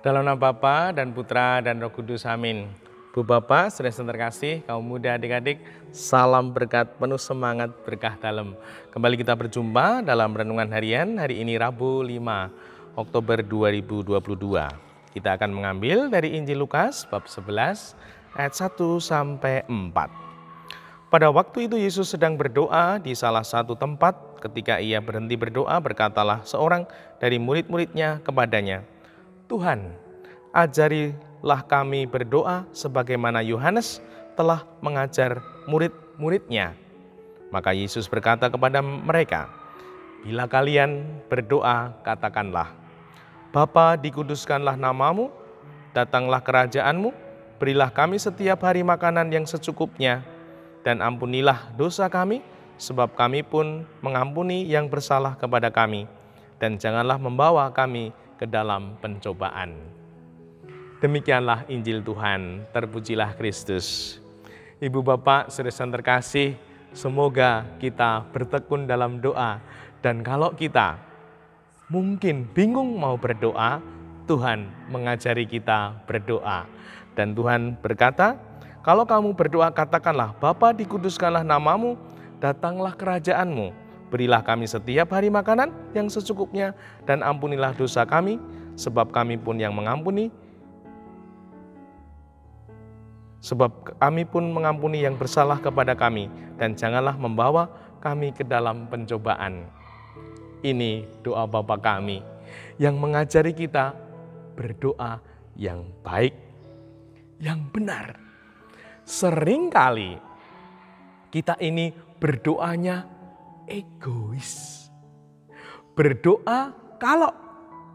Dalam nama Bapa dan Putra dan Roh Kudus, amin. Bu Bapak, saudara terkasih, kaum muda, adik-adik, salam berkat, penuh semangat, berkah dalam. Kembali kita berjumpa dalam Renungan Harian, hari ini Rabu 5 Oktober 2022. Kita akan mengambil dari Injil Lukas, bab 11, ayat 1-4. Pada waktu itu Yesus sedang berdoa di salah satu tempat. Ketika ia berhenti berdoa, berkatalah seorang dari murid-muridnya kepadanya, Tuhan, ajarilah kami berdoa sebagaimana Yohanes telah mengajar murid-muridnya. Maka Yesus berkata kepada mereka, bila kalian berdoa, katakanlah, Bapa, dikuduskanlah namamu, datanglah kerajaanmu, berilah kami setiap hari makanan yang secukupnya, dan ampunilah dosa kami, sebab kami pun mengampuni yang bersalah kepada kami, dan janganlah membawa kami ke dalam pencobaan. Demikianlah Injil Tuhan, terpujilah Kristus. Ibu bapak, saudara terkasih, semoga kita bertekun dalam doa. Dan kalau kita mungkin bingung mau berdoa, Tuhan mengajari kita berdoa. Dan Tuhan berkata, kalau kamu berdoa katakanlah, Bapa, dikuduskanlah namamu, datanglah kerajaanmu. Berilah kami setiap hari makanan yang secukupnya, dan ampunilah dosa kami, sebab kami pun mengampuni yang bersalah kepada kami, dan janganlah membawa kami ke dalam pencobaan. Ini doa Bapa kami yang mengajari kita berdoa yang baik, yang benar. Seringkali kita ini berdoanya egois. Berdoa kalau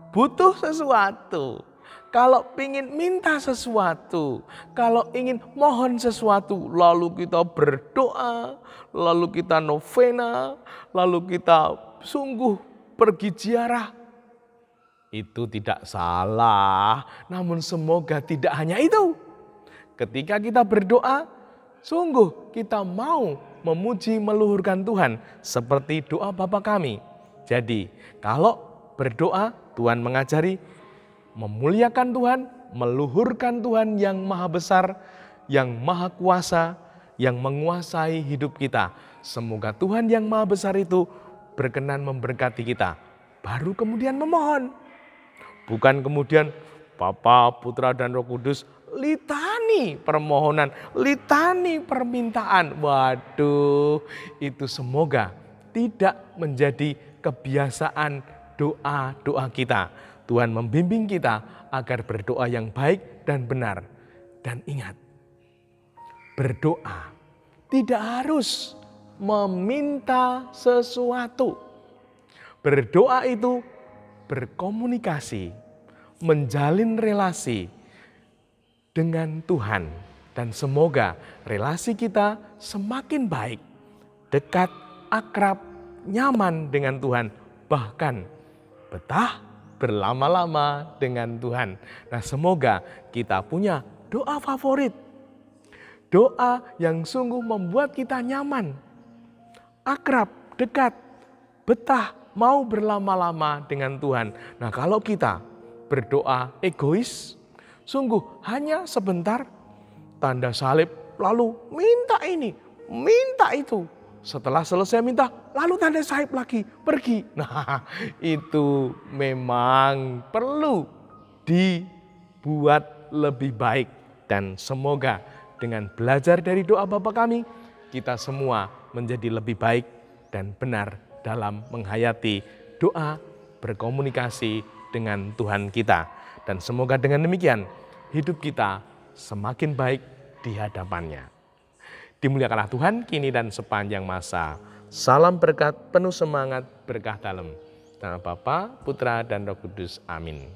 butuh sesuatu, kalau ingin minta sesuatu, kalau ingin mohon sesuatu, lalu kita berdoa, lalu kita novena, lalu kita sungguh pergi ziarah. Itu tidak salah, namun semoga tidak hanya itu. Ketika kita berdoa, sungguh kita mau memuji meluhurkan Tuhan seperti doa Bapa kami. Jadi kalau berdoa, Tuhan mengajari memuliakan Tuhan, meluhurkan Tuhan yang maha besar, yang maha kuasa, yang menguasai hidup kita. Semoga Tuhan yang maha besar itu berkenan memberkati kita. Baru kemudian memohon. Bukan kemudian Bapa, Putra, dan Roh Kudus litani permohonan, litani permintaan. Waduh, itu semoga tidak menjadi kebiasaan doa-doa kita. Tuhan membimbing kita agar berdoa yang baik dan benar. Dan ingat, berdoa tidak harus meminta sesuatu. Berdoa itu berkomunikasi, menjalin relasi dengan Tuhan, dan semoga relasi kita semakin baik, dekat, akrab, nyaman dengan Tuhan, bahkan betah berlama-lama dengan Tuhan. Nah, semoga kita punya doa favorit, doa yang sungguh membuat kita nyaman, akrab, dekat, betah, mau berlama-lama dengan Tuhan. Nah, kalau kita berdoa egois, sungguh hanya sebentar, tanda salib, lalu minta ini, minta itu. Setelah selesai minta, lalu tanda salib lagi, pergi. Nah, itu memang perlu dibuat lebih baik. Dan semoga dengan belajar dari doa Bapa kami, kita semua menjadi lebih baik dan benar dalam menghayati doa, berkomunikasi dengan Tuhan kita. Dan semoga dengan demikian hidup kita semakin baik di hadapannya. Dimuliakanlah Tuhan kini dan sepanjang masa. Salam berkat, penuh semangat, berkah dalam. Dalam Bapa, Putra, dan Roh Kudus. Amin.